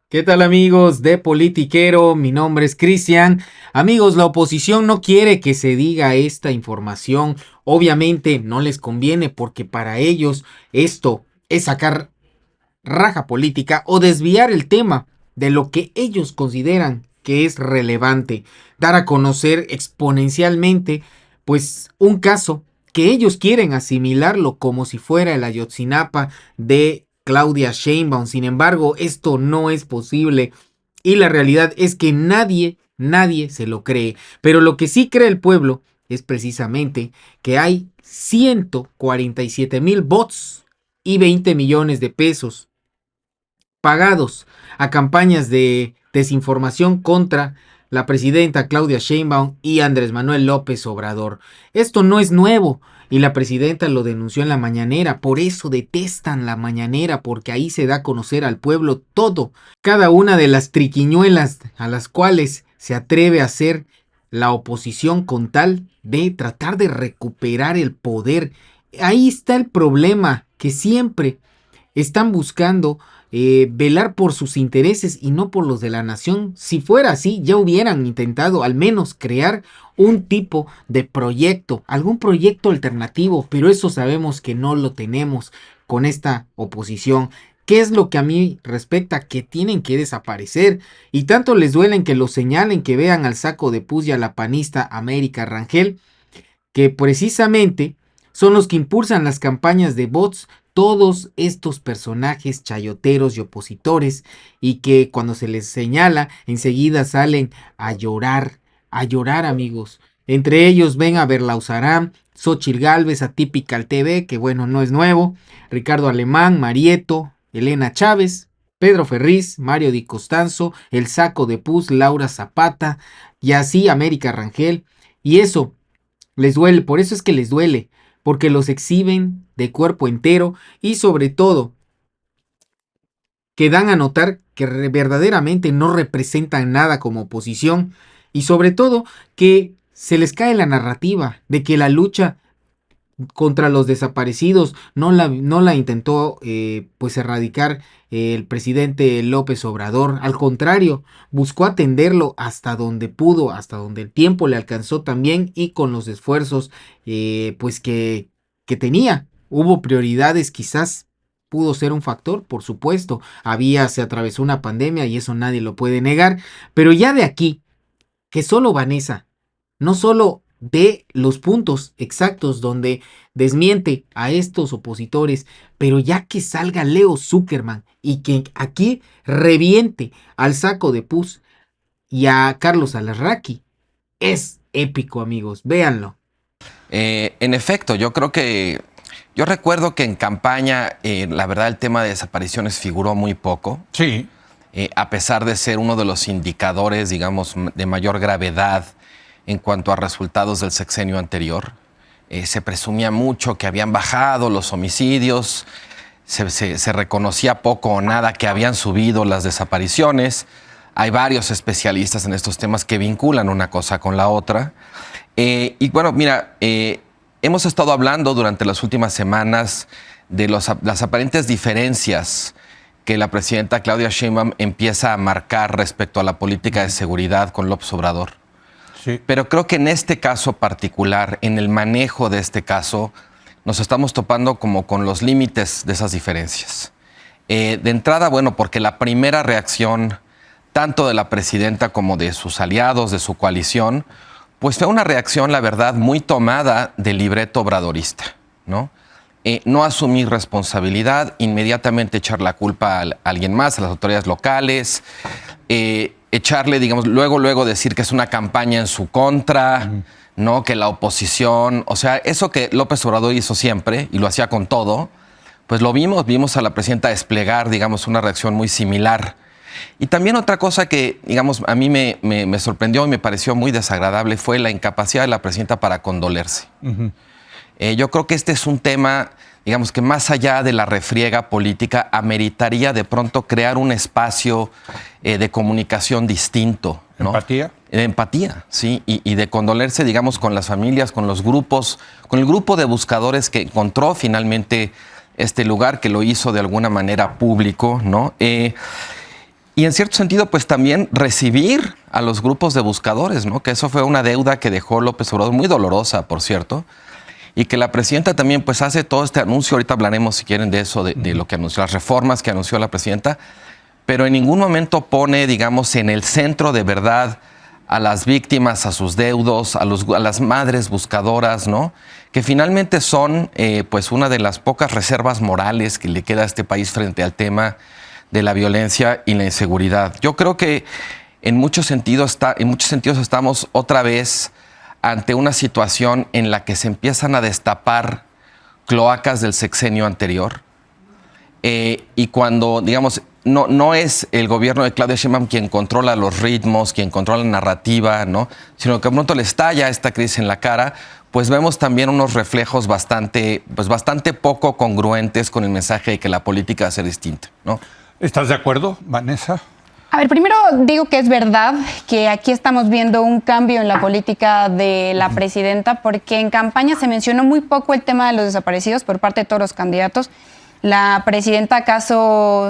¿Qué tal amigos de Politiquero? Mi nombre es Cristian. Amigos, la oposición no quiere que se diga esta información. Obviamente no les conviene porque para ellos esto es sacar raja política o desviar el tema de lo que ellos consideran que es relevante. Dar a conocer exponencialmente pues un caso que ellos quieren asimilarlo como si fuera el Ayotzinapa de Claudia Sheinbaum. Sin embargo, esto no es posible y la realidad es que nadie se lo cree. Pero lo que sí cree el pueblo es precisamente que hay 147,000 bots y 20 millones de pesos pagados a campañas de desinformación contra la presidenta Claudia Sheinbaum y Andrés Manuel López Obrador. Esto no es nuevo y la presidenta lo denunció en la mañanera, por eso detestan la mañanera, porque ahí se da a conocer al pueblo todo, cada una de las triquiñuelas a las cuales se atreve a hacer la oposición con tal de tratar de recuperar el poder. Ahí está el problema, que siempre están buscando velar por sus intereses y no por los de la nación. Si fuera así, ya hubieran intentado al menos crear un tipo de proyecto, algún proyecto alternativo, pero eso sabemos que no lo tenemos con esta oposición. ¿Qué es lo que a mí respecta? Que tienen que desaparecer y tanto les duelen que lo señalen, que vean al saco de pus y a la panista América Rangel, que precisamente son los que impulsan las campañas de bots, todos estos personajes chayoteros y opositores, y que cuando se les señala enseguida salen a llorar amigos. Entre ellos ven a Berlauzarán, Xochitl Gálvez, Atypical TV, que bueno, no es nuevo, Ricardo Alemán, Marieto, Elena Chávez, Pedro Ferriz, Mario Di Costanzo, El Saco de Pus, Laura Zapata, y así América Rangel, y eso les duele, por eso es que les duele, porque los exhiben de cuerpo entero y sobre todo que dan a notar que verdaderamente no representan nada como oposición y sobre todo que se les cae la narrativa de que la lucha contra los desaparecidos no la intentó pues erradicar el presidente López Obrador. Al contrario, buscó atenderlo hasta donde pudo, hasta donde el tiempo le alcanzó también y con los esfuerzos pues que tenía. Hubo prioridades, quizás pudo ser un factor, por supuesto. Se atravesó una pandemia y eso nadie lo puede negar. Pero ya de aquí, que solo Vanessa no solo de los puntos exactos donde desmiente a estos opositores, pero ya que salga Leo Zuckerman y que aquí reviente al saco de pus y a Carlos Alarraqui, es épico, amigos, véanlo. En efecto, yo recuerdo que en campaña, la verdad, el tema de desapariciones figuró muy poco. Sí. A pesar de ser uno de los indicadores, digamos, de mayor gravedad en cuanto a resultados del sexenio anterior. Se presumía mucho que habían bajado los homicidios, se reconocía poco o nada que habían subido las desapariciones. Hay varios especialistas en estos temas que vinculan una cosa con la otra. Y bueno, mira, hemos estado hablando durante las últimas semanas de las aparentes diferencias que la presidenta Claudia Sheinbaum empieza a marcar respecto a la política de seguridad con López Obrador. Sí. Pero creo que en este caso particular, en el manejo de este caso, nos estamos topando como con los límites de esas diferencias. De entrada, bueno, porque la primera reacción, tanto de la presidenta como de sus aliados, de su coalición, pues fue una reacción, la verdad, muy tomada del libreto obradorista, ¿no? No asumir responsabilidad, inmediatamente echar la culpa a alguien más, a las autoridades locales, echarle, digamos, luego decir que es una campaña en su contra, ¿no? Que la oposición, o sea, eso que López Obrador hizo siempre y lo hacía con todo, pues lo vimos a la presidenta desplegar, digamos, una reacción muy similar. Y también otra cosa que, digamos, a mí me sorprendió y me pareció muy desagradable fue la incapacidad de la presidenta para condolerse. Yo creo que este es un tema, digamos, que más allá de la refriega política, ameritaría de pronto crear un espacio de comunicación distinto, ¿no? ¿Empatía? De empatía, sí, y de condolerse, digamos, con las familias, con los grupos, con el grupo de buscadores que encontró finalmente este lugar, que lo hizo de alguna manera público, ¿no? Y en cierto sentido, pues también recibir a los grupos de buscadores, ¿no? Que eso fue una deuda que dejó López Obrador, muy dolorosa, por cierto, y que la presidenta también pues hace todo este anuncio. Ahorita hablaremos, si quieren, de eso, de lo que anunció, las reformas que anunció la presidenta, pero en ningún momento pone, digamos, en el centro de verdad a las víctimas, a sus deudos, a las madres buscadoras, ¿no? Que finalmente son pues una de las pocas reservas morales que le queda a este país frente al tema de la violencia y la inseguridad. Yo creo que en muchos sentidos estamos otra vez ante una situación en la que se empiezan a destapar cloacas del sexenio anterior. Y cuando, digamos, no es el gobierno de Claudia Sheinbaum quien controla los ritmos, quien controla la narrativa, ¿no? Sino que de pronto le estalla esta crisis en la cara, pues vemos también unos reflejos bastante poco congruentes con el mensaje de que la política va a ser distinta, ¿no? ¿Estás de acuerdo, Vanessa? A ver, primero digo que es verdad que aquí estamos viendo un cambio en la política de la presidenta, porque en campaña se mencionó muy poco el tema de los desaparecidos por parte de todos los candidatos. La presidenta acaso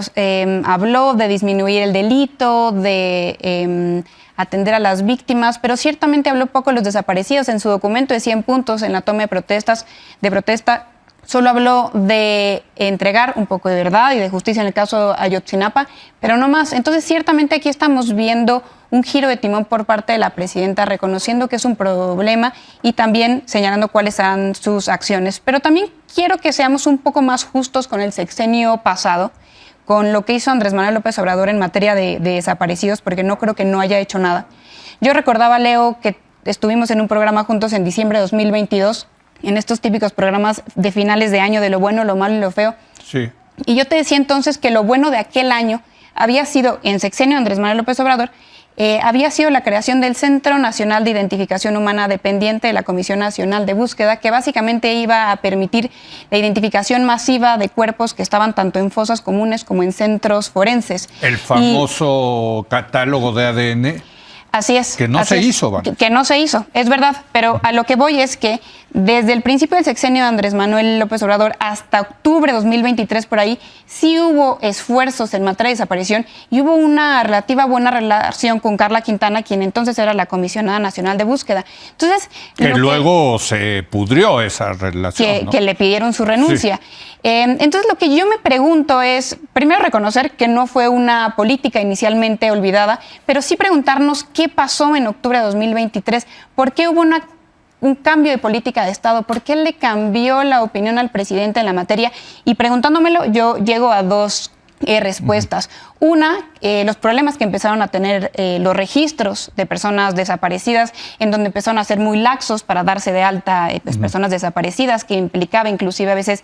habló de disminuir el delito, de atender a las víctimas, pero ciertamente habló poco de los desaparecidos. En su documento de 100 puntos en la toma de protesta, solo habló de entregar un poco de verdad y de justicia en el caso Ayotzinapa, pero no más. Entonces, ciertamente aquí estamos viendo un giro de timón por parte de la presidenta, reconociendo que es un problema y también señalando cuáles serán sus acciones. Pero también quiero que seamos un poco más justos con el sexenio pasado, con lo que hizo Andrés Manuel López Obrador en materia de desaparecidos, porque no creo que no haya hecho nada. Yo recordaba, Leo, que estuvimos en un programa juntos en diciembre de 2022, en estos típicos programas de finales de año, de lo bueno, lo malo y lo feo. Sí. Y yo te decía entonces que lo bueno de aquel año había sido, en sexenio Andrés Manuel López Obrador, había sido la creación del Centro Nacional de Identificación Humana, dependiente de la Comisión Nacional de Búsqueda, que básicamente iba a permitir la identificación masiva de cuerpos que estaban tanto en fosas comunes como en centros forenses. El famoso catálogo de ADN. Así es. Que no se hizo, Vanessa. Que no se hizo, es verdad. Pero a lo que voy es que desde el principio del sexenio de Andrés Manuel López Obrador hasta octubre de 2023, por ahí, sí hubo esfuerzos en materia de desaparición y hubo una relativa buena relación con Carla Quintana, quien entonces era la Comisionada Nacional de Búsqueda. Entonces, que luego se pudrió esa relación, ¿no? Que le pidieron su renuncia. Sí. Entonces, lo que yo me pregunto es, primero, reconocer que no fue una política inicialmente olvidada, pero sí preguntarnos qué pasó en octubre de 2023, por qué hubo un cambio de política de Estado, por qué le cambió la opinión al presidente en la materia. Y preguntándomelo, yo llego a dos respuestas. Una, los problemas que empezaron a tener los registros de personas desaparecidas, en donde empezaron a ser muy laxos para darse de alta personas desaparecidas, que implicaba inclusive a veces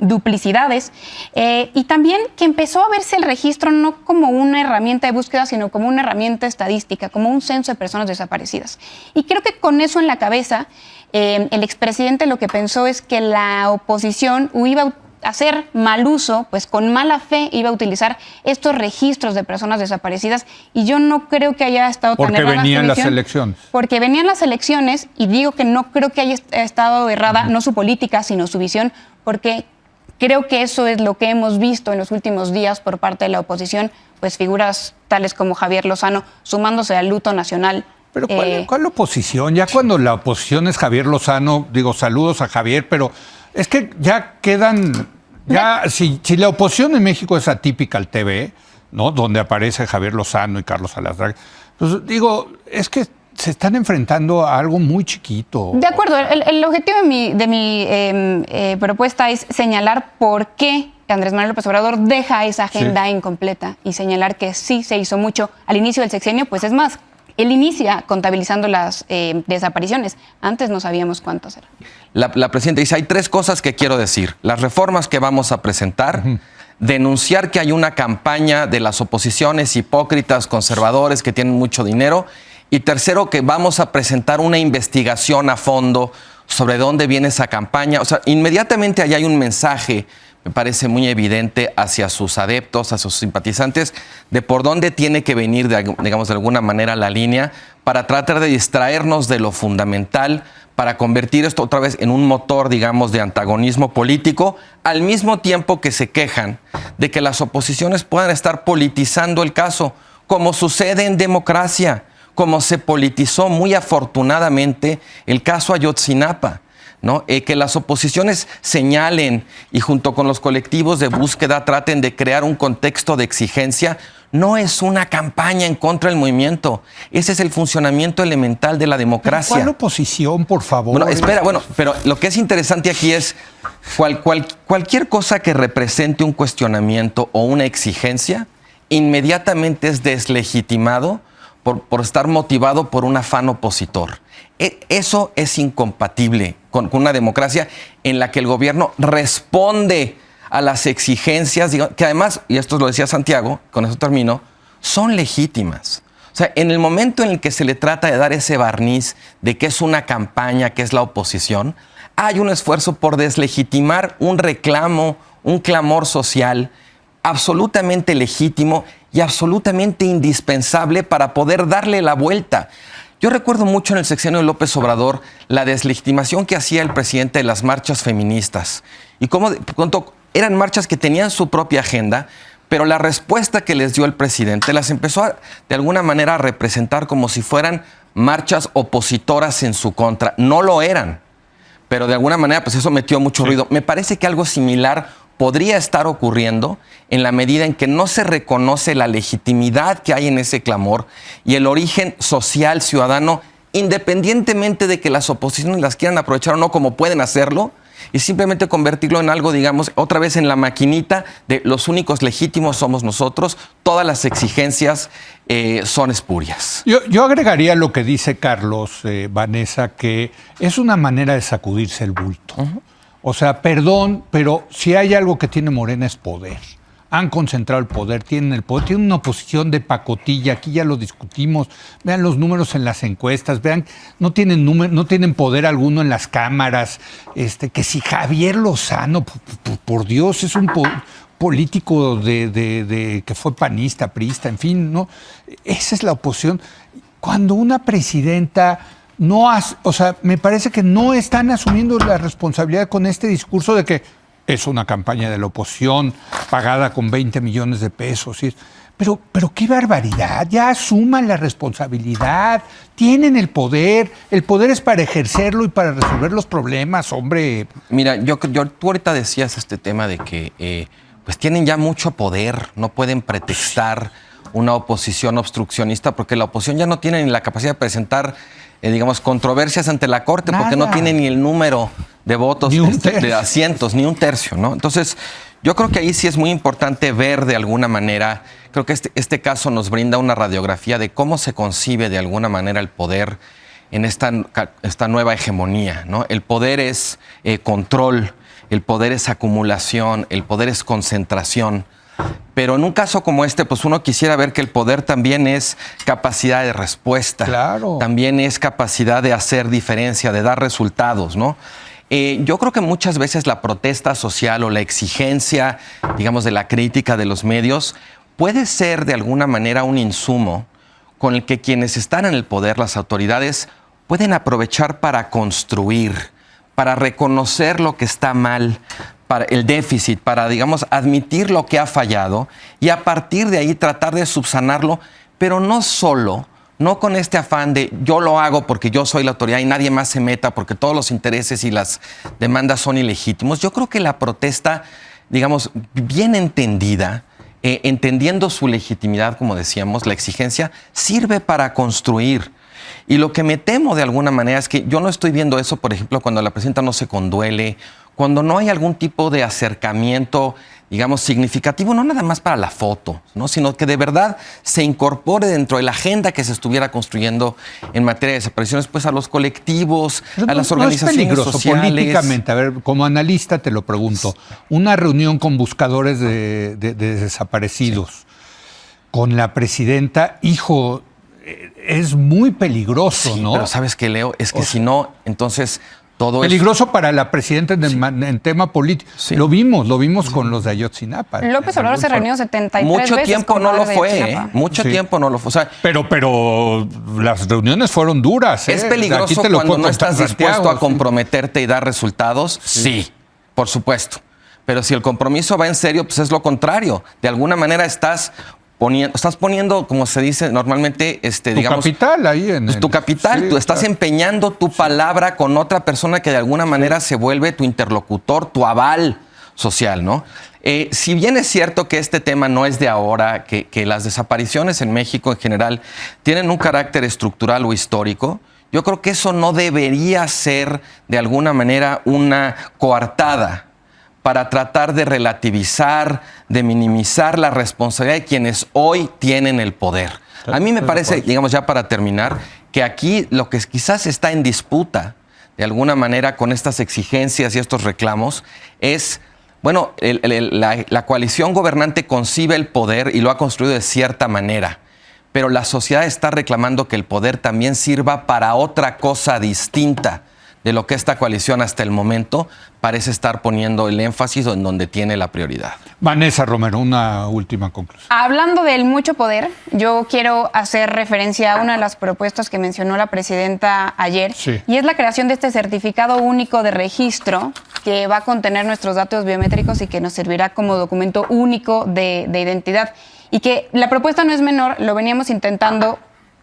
duplicidades, y también que empezó a verse el registro no como una herramienta de búsqueda, sino como una herramienta estadística, como un censo de personas desaparecidas. Y creo que con eso en la cabeza, el expresidente lo que pensó es que la oposición iba a hacer mal uso, pues con mala fe iba a utilizar estos registros de personas desaparecidas, y yo no creo que haya estado tan errada. Porque venían las elecciones. Porque venían las elecciones, y digo que no creo que haya estado errada, no su política, sino su visión, porque creo que eso es lo que hemos visto en los últimos días por parte de la oposición, pues figuras tales como Javier Lozano sumándose al luto nacional. Pero ¿cuál oposición? Ya cuando la oposición es Javier Lozano, digo, saludos a Javier, pero es que ya quedan, si la oposición en México es atípica al TV, ¿no? Donde aparece Javier Lozano y Carlos Alasdaga, pues digo, es que se están enfrentando a algo muy chiquito. De acuerdo, el objetivo de mi propuesta es señalar por qué Andrés Manuel López Obrador deja esa agenda incompleta y señalar que sí se hizo mucho al inicio del sexenio, pues es más, él inicia contabilizando las desapariciones. Antes no sabíamos cuántas eran. La presidenta dice, hay tres cosas que quiero decir. Las reformas que vamos a presentar, denunciar que hay una campaña de las oposiciones hipócritas, conservadores, que tienen mucho dinero. Y tercero, que vamos a presentar una investigación a fondo sobre dónde viene esa campaña. O sea, inmediatamente allá hay un mensaje, me parece muy evidente, hacia sus adeptos, hacia sus simpatizantes, de por dónde tiene que venir, digamos, de alguna manera la línea, para tratar de distraernos de lo fundamental para convertir esto otra vez en un motor, digamos, de antagonismo político, al mismo tiempo que se quejan de que las oposiciones puedan estar politizando el caso, como sucede en democracia, como se politizó muy afortunadamente el caso Ayotzinapa, ¿no? Que las oposiciones señalen y junto con los colectivos de búsqueda traten de crear un contexto de exigencia, no es una campaña en contra del movimiento. Ese es el funcionamiento elemental de la democracia. ¿Cuál oposición, por favor? Bueno, espera, pero lo que es interesante aquí es cualquier cosa que represente un cuestionamiento o una exigencia, inmediatamente es deslegitimado por estar motivado por un afán opositor. Eso es incompatible con una democracia en la que el gobierno responde a las exigencias, que además, y esto lo decía Santiago, con eso termino, son legítimas. O sea, en el momento en el que se le trata de dar ese barniz de que es una campaña, que es la oposición, hay un esfuerzo por deslegitimar un reclamo, un clamor social absolutamente legítimo y absolutamente indispensable para poder darle la vuelta. Yo recuerdo mucho en el sexenio de López Obrador la deslegitimación que hacía el presidente de las marchas feministas y cómo eran marchas que tenían su propia agenda, pero la respuesta que les dio el presidente las empezó de alguna manera a representar como si fueran marchas opositoras en su contra. No lo eran, pero de alguna manera pues eso metió mucho ruido. Me parece que algo similar podría estar ocurriendo en la medida en que no se reconoce la legitimidad que hay en ese clamor y el origen social ciudadano, independientemente de que las oposiciones las quieran aprovechar o no, como pueden hacerlo, y simplemente convertirlo en algo, digamos, otra vez en la maquinita de los únicos legítimos somos nosotros, todas las exigencias son espurias. Yo agregaría lo que dice Carlos, Vanessa, que es una manera de sacudirse el bulto. O sea, perdón, pero si hay algo que tiene Morena es poder. Han concentrado el poder, tienen el poder, tienen una oposición de pacotilla, aquí ya lo discutimos, vean los números en las encuestas, vean, no tienen poder alguno en las cámaras, que si Javier Lozano, por Dios, es un político que fue panista, priista, en fin, ¿no? Esa es la oposición. Cuando una presidenta me parece que no están asumiendo la responsabilidad con este discurso de que es una campaña de la oposición pagada con 20 millones de pesos. Pero qué barbaridad, ya asuman la responsabilidad, tienen el poder es para ejercerlo y para resolver los problemas, hombre. Mira, tú ahorita decías este tema de que pues tienen ya mucho poder, no pueden pretextar una oposición obstruccionista porque la oposición ya no tiene ni la capacidad de presentar digamos, controversias ante la Corte. Nada. Porque no tiene ni el número de votos, de asientos, ni un tercio, ¿no? Entonces, yo creo que ahí sí es muy importante ver de alguna manera, creo que este caso nos brinda una radiografía de cómo se concibe de alguna manera el poder en esta nueva hegemonía, ¿no? El poder es control, el poder es acumulación, el poder es concentración. Pero en un caso como este, pues uno quisiera ver que el poder también es capacidad de respuesta. Claro. También es capacidad de hacer diferencia, de dar resultados, ¿no? Yo creo que muchas veces la protesta social o la exigencia, digamos, de la crítica de los medios puede ser de alguna manera un insumo con el que quienes están en el poder, las autoridades, pueden aprovechar para construir, para reconocer lo que está mal, para el déficit, para, digamos, admitir lo que ha fallado y a partir de ahí tratar de subsanarlo, pero no con este afán de yo lo hago porque yo soy la autoridad y nadie más se meta porque todos los intereses y las demandas son ilegítimos. Yo creo que la protesta, digamos, bien entendida, entendiendo su legitimidad, como decíamos, la exigencia, sirve para construir. Y lo que me temo de alguna manera es que yo no estoy viendo eso, por ejemplo, cuando la presidenta no se conduele, cuando no hay algún tipo de acercamiento, digamos, significativo, no nada más para la foto, ¿no? Sino que de verdad se incorpore dentro de la agenda que se estuviera construyendo en materia de desapariciones, pues a los colectivos, a las organizaciones no es peligroso sociales. Políticamente, a ver, como analista te lo pregunto, una reunión con buscadores de desaparecidos con la presidenta, es muy peligroso, sí, ¿no? Pero ¿sabes qué, Leo? Es que si no, entonces todo peligroso para la presidenta en tema político. Sí. Lo vimos con los de Ayotzinapa. López Obrador se reunió 73 mucho veces tiempo con no lo padre de fue, Ayotzinapa. mucho Sí. tiempo no lo fue. O sea, Pero las reuniones fueron duras. ¿es Aquí peligroso te lo cuando puedo no estás contar, dispuesto Santiago, a comprometerte y dar resultados? Sí, por supuesto. Pero si el compromiso va en serio, pues es lo contrario. De alguna manera estás poniendo, como se dice normalmente, Tu digamos, capital ahí en pues, tu capital. Sí, Tú estás claro. empeñando tu palabra con otra persona que de alguna manera se vuelve tu interlocutor, tu aval social, ¿no? Si bien es cierto que este tema no es de ahora, que las desapariciones en México en general tienen un carácter estructural o histórico, yo creo que eso no debería ser de alguna manera una coartada para tratar de relativizar, de minimizar la responsabilidad de quienes hoy tienen el poder. A mí me parece, digamos ya para terminar, que aquí lo que quizás está en disputa, de alguna manera, con estas exigencias y estos reclamos, es, bueno, la coalición gobernante concibe el poder y lo ha construido de cierta manera, pero la sociedad está reclamando que el poder también sirva para otra cosa distinta de lo que esta coalición hasta el momento parece estar poniendo el énfasis en donde tiene la prioridad. Vanessa Romero, una última conclusión. Hablando del mucho poder, yo quiero hacer referencia a una de las propuestas que mencionó la presidenta ayer, Sí. y es la creación de este certificado único de registro que va a contener nuestros datos biométricos y que nos servirá como documento único de identidad. Y que la propuesta no es menor, lo veníamos intentando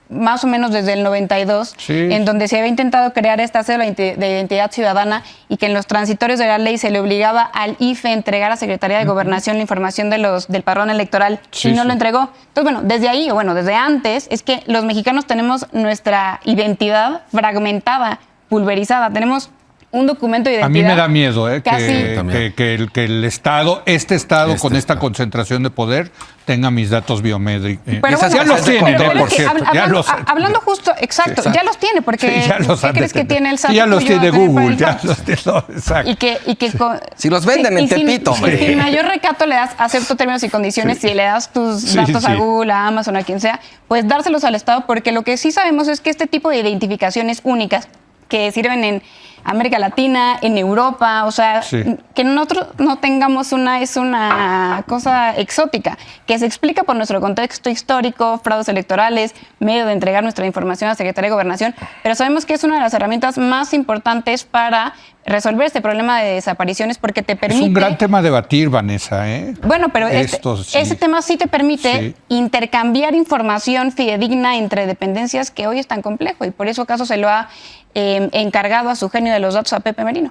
más o menos desde el 92, Sí. en donde se había intentado crear esta cédula de identidad ciudadana y que en los transitorios de la ley se le obligaba al IFE a entregar a Secretaría de Gobernación la información del padrón electoral Sí, y no sí. lo entregó. Entonces, bueno, desde ahí, o bueno, desde antes, es que los mexicanos tenemos nuestra identidad fragmentada, pulverizada. Tenemos un documento de A identidad. mí me da miedo casi- que el Estado, este Estado con concentración de poder, tenga mis datos biométricos. Pero Esas ya bueno, los cosas de tienen, control. por cierto. Ya Hablando, los, hablando justo, exacto, Exacto. ya los tiene, porque sí, ya los ¿qué han de crees que tener. tiene el SAT? Sí, ya los tuyo tiene a tener para Google, el ya SAT? los tiene. Exacto. Si los venden en Tepito, y hombre. sin mayor recato le das, acepto términos y condiciones, si le das tus Sí, datos a sí. Google, a Amazon, a quien sea, pues dárselos al Estado, porque lo que sí sabemos es que este tipo de identificaciones únicas que sirven en América Latina, en Europa, o sea, Sí. que nosotros no tengamos es una cosa exótica, que se explica por nuestro contexto histórico, fraudes electorales, medio de entregar nuestra información a la Secretaría de Gobernación, pero sabemos que es una de las herramientas más importantes para resolver este problema de desapariciones porque te permite... Es un gran tema a debatir, Vanessa, ¿eh? Bueno, pero Esto sí. ese tema sí te permite Sí. intercambiar información fidedigna entre dependencias que hoy es tan complejo y por eso acaso se lo ha encargado a su genio de los datos a Pepe Merino.